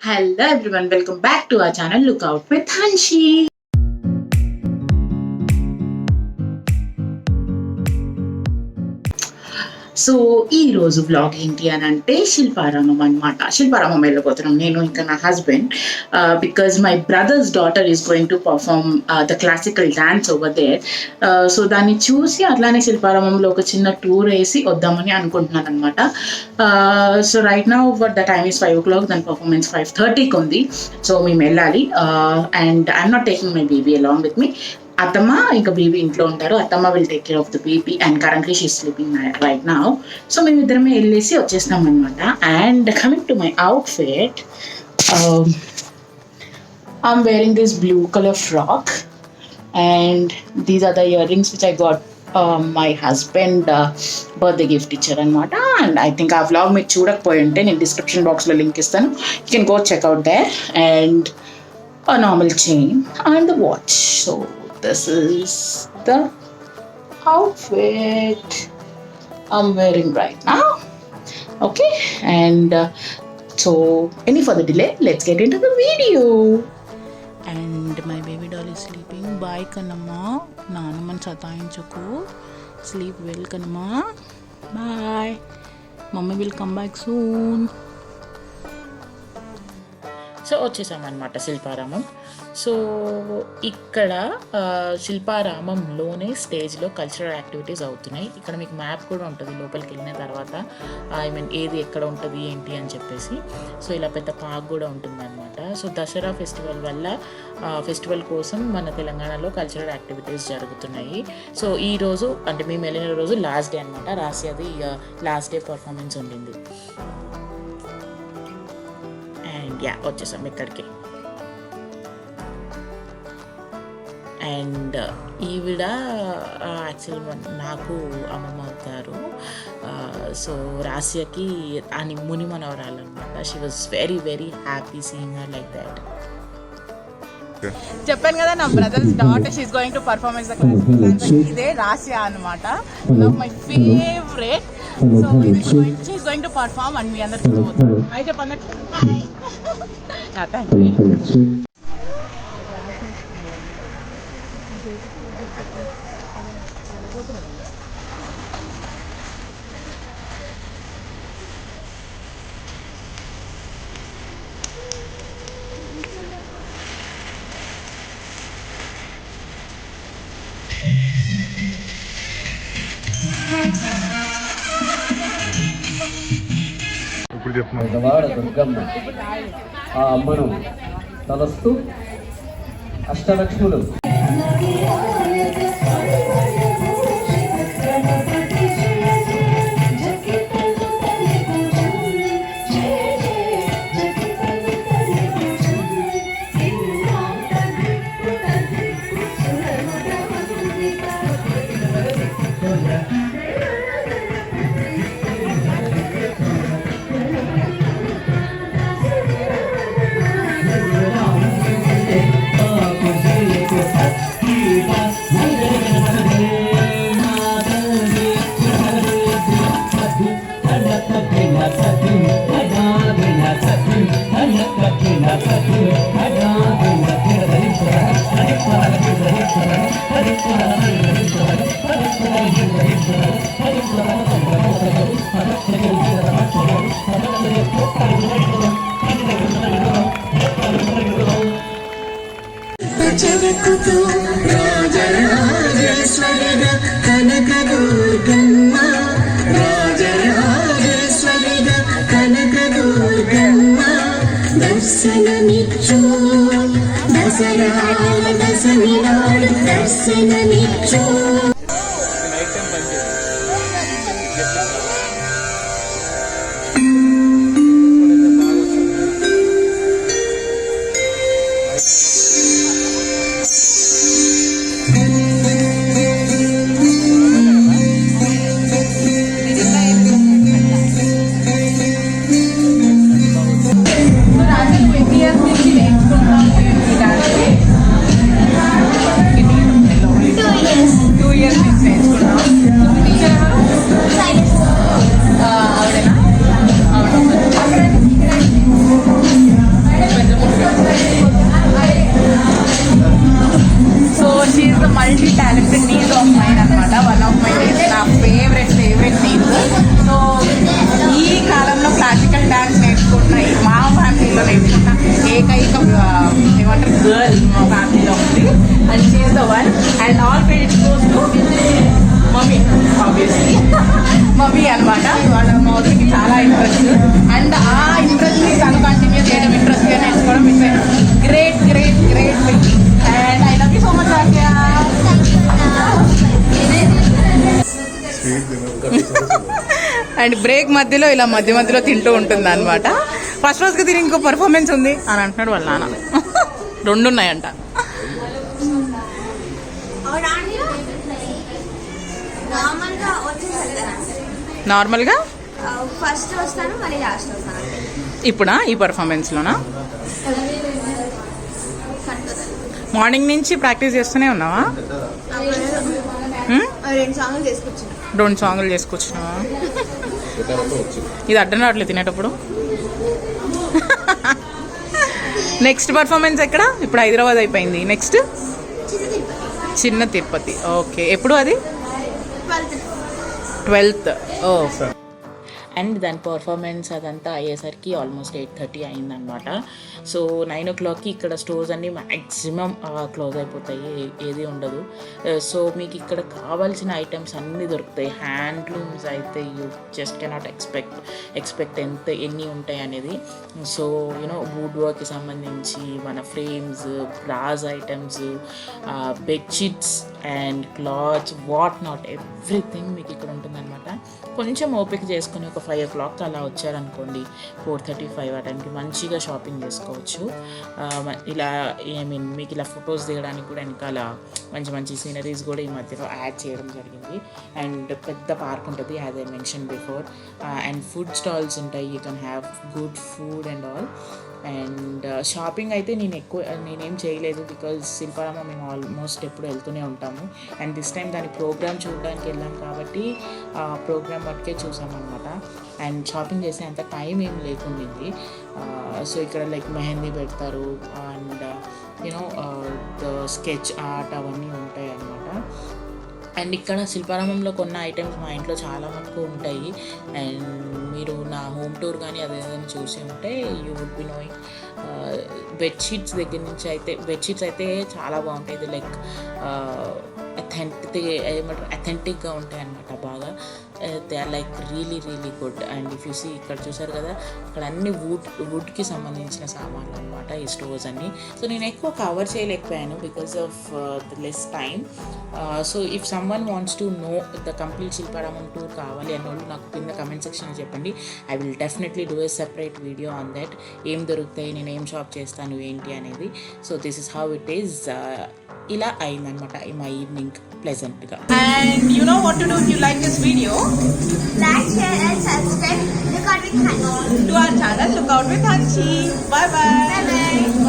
Hello everyone, welcome back to our channel Look Out with Hanshi. So ఈ రోజు vlog ఏంటి అని అంటే శిల్పారామం అనమాట. శిల్పారామం వెళ్ళిపోతున్నాం నేను ఇంకా నా husband, because my brother's daughter is going to perform the classical dance over there. So దాన్ని చూసి అట్లానే శిల్పారామంలో ఒక చిన్న టూర్ వేసి వద్దామని అనుకుంటున్నాను అనమాట. So right now the time is 5 o'clock, దాని పర్ఫార్మెన్స్ 5:30కి ఉంది. సో మేము వెళ్ళాలి. And I'm not taking my baby along with me. అత్తమ్మ ఇంకా బేబీ ఇంట్లో ఉంటారు. అత్తమ్మ will take care of the baby and currently she sleeping right now. So మేము ఇద్దరమే వెళ్ళేసి వచ్చేస్తాం అనమాట. And coming to my outfit, I'm wearing this blue colour frock and these are the earrings which I got my husband birthday gift ఇచ్చారనమాట. And I think ఆ vlog మీరు చూడకపోయి ఉంటే నేను డిస్క్రిప్షన్ బాక్స్లో లింక్ ఇస్తాను. You can go check out there. And a normal chain and the watch. So this is the outfit I'm wearing right now. Okay, and so any further delay, let's get into the video. And my baby doll is sleeping. Bye Kanamma, naanaman satainchuku. Sleep well Kanamma. Bye, mommy will come back soon. So వచ్చేసామన్నమాట Shilparamam. So ఇక్కడ శిల్పారామంలోనే స్టేజ్లో cultural activities అవుతున్నాయి. ఇక్కడ మీకు map కూడా ఉంటుంది లోపలికి వెళ్ళిన తర్వాత, ఐ మీన్ ఏది ఎక్కడ ఉంటుంది ఏంటి అని చెప్పేసి. సో ఇలా పెద్ద పార్క్ కూడా ఉంటుందన్నమాట. సో దసరా ఫెస్టివల్ వల్ల ఫెస్టివల్ కోసం మన తెలంగాణలో కల్చరల్ యాక్టివిటీస్ జరుగుతున్నాయి. సో ఈ రోజు అంటే మేము వెళ్ళిన రోజు లాస్ట్ డే అనమాట. రాసియాది లాస్ట్ డే పర్ఫార్మెన్స్ ఉండింది. యా వచ్చేసాం ఇక్కడికి. అండ్ ఈవిడ యాక్చువల్ నాకు అమ్మమ్మ అవుతారు. సో రాసియాకి అని ముని మనవరాలు అనమాట. She was very very happy seeing her like that. చెప్పాను కదా నా brother's daughter she is going to perform as the classical dance. ఇదే రాసియా అన్నమాట, one of my favourite. So she is going to perform and మీ అందరికి చూడబోతున్నారు. అయితే పన్నట్టు పెద్దవాడ దుర్గమ్మ ఆ అమ్మను తలస్తూ అష్టలక్ష్ములు రాజరాజేశ్వరిగా కనకదుర్గమ్మ, రాజరాజేశ్వరిగా కనకదుర్గమ్మ దర్శనమిచ్చు, దసరాల దశమి నాడు దర్శనమిచ్చు. ఏకైక ఏమంటారు గర్ల్ మా ఫ్యామిలీలో ఉంది. And she is the one. And all credits goes to mummy, obviously mummy అనమాట. వాళ్ళ మౌత్కి చాలా ఇంట్రెస్ట్ అండ్ ఆ ఇంట్రెస్ట్ని తను కంటిన్యూ చేయడం, ఇంట్రెస్ట్గా నేర్చుకోవడం it's great great great thing. And I love you so much Arya. And break మధ్యలో ఇలా మధ్య మధ్యలో తింటూ ఉంటుంది అనమాట. ఫస్ట్ రోజుకి తిని ఇంకో పర్ఫార్మెన్స్ ఉంది అని అంటున్నాడు వాళ్ళ నాన్న. 2 ఉన్నాయంట. నార్మల్గా ఫస్ట్ వస్తాను మరి లాస్ట్ వస్తాను. ఇప్పుడా ఈ పర్ఫార్మెన్స్లోనా? మార్నింగ్ నుంచి ప్రాక్టీస్ చేస్తూనే ఉన్నావా? 2 సాంగ్లు చేసుకొచ్చాను. 2 సాంగులు చేసుకొచ్చినావా? ఇది అడ్డం రావట్లేదు తినేటప్పుడు. నెక్స్ట్ పర్ఫార్మెన్స్ ఎక్కడ? ఇప్పుడు హైదరాబాద్ అయిపోయింది. నెక్స్ట్ చిన్న తిరుపతి. ఓకే, ఎప్పుడు అది? 12th. ఓ. అండ్ దాని పర్ఫార్మెన్స్ అదంతా అయ్యేసరికి ఆల్మోస్ట్ 8:30 అయిందనమాట. సో 9 o'clockకి ఇక్కడ స్టోర్స్ అన్నీ మ్యాక్సిమం క్లోజ్ అయిపోతాయి, ఏది ఉండదు. సో మీకు ఇక్కడ కావాల్సిన ఐటమ్స్ అన్నీ దొరుకుతాయి. హ్యాండ్లూమ్స్ అయితే యూ జస్ట్ కెనాట్ ఎక్స్పెక్ట్ ఎన్ని ఉంటాయి అనేది. సో యూనో వుడ్ వర్క్కి సంబంధించి మన frames, brass items, bedsheets and clothes, what not everything మీకు ఇక్కడ ఉంటుందన్నమాట. కొంచెం ఓపిక చేసుకుని ఒక 5 o'clock అలా వచ్చారనుకోండి, 4:35 ఆ టైంకి మంచిగా షాపింగ్ చేసుకోవచ్చు. ఇలా మీకు ఇలా ఫొటోస్ దిగడానికి కూడా వెనకాల మంచి మంచి సీనరీస్ కూడా ఈ మధ్యలో యాడ్ చేయడం జరిగింది. అండ్ పెద్ద పార్క్ ఉంటుంది, as I mention before. And food stalls ఉంటాయి, you can have good food and all. And shopping అయితే నేనేం చేయలేదు, బికాజ్ శిల్పారామం మేము ఆల్మోస్ట్ ఎప్పుడు వెళ్తూనే ఉంటాము. అండ్ దిస్ టైం దాని ప్రోగ్రామ్ చూడడానికి వెళ్ళాం కాబట్టి ప్రోగ్రామ్ మట్టుకే చూసామన్నమాట. అండ్ షాపింగ్ చేసే అంత టైం ఏం లేకుండింది. సో ఇక్కడ లైక్ మెహందీ పెడతారు and you know the sketch art అవన్నీ ఉంటాయి అన్నమాట. అండ్ ఇక్కడ శిల్పారామంలో కొన్న ఐటమ్స్ మా ఇంట్లో చాలా మటుకు ఉంటాయి. అండ్ మీరు నా హోమ్ టూర్ కానీ అదేదైనా చూసి ఉంటే you would be knowing. Bedsheets దగ్గర నుంచి అయితే బెడ్షీట్స్ అయితే చాలా బాగుంటాయి. ఇది లైక్ అథెంటిక్గా ఉంటాయి అన్నమాట బాగా. They are like really really good. And if you see ఇక్కడ చూసారు కదా, ఇక్కడ అన్ని వుడ్కి సంబంధించిన సామాన్లు అనమాట ఈ స్టోర్స్ అన్నీ. సో నేను ఎక్కువ కవర్ చేయలేకపోయాను because of the less time. So if someone wants to know the complete Shilparamam tour కావాలి అన్నోళ్ళు నాకు కింద కమెంట్ సెక్షన్లో చెప్పండి. I will definitely do a separate video on that. ఏం దొరుకుతాయి, నేను ఏం షాప్ చేస్తాను ఏంటి అనేది. So this is how it is. ఇలా అయిందనమాట మా ఈవినింగ్ ప్లెజెంట్గా. And you know what to do if you like this video. Like, share and subscribe. Look out with Hanchi. To our channel, Look Out with Hanchi. Bye bye. Bye bye.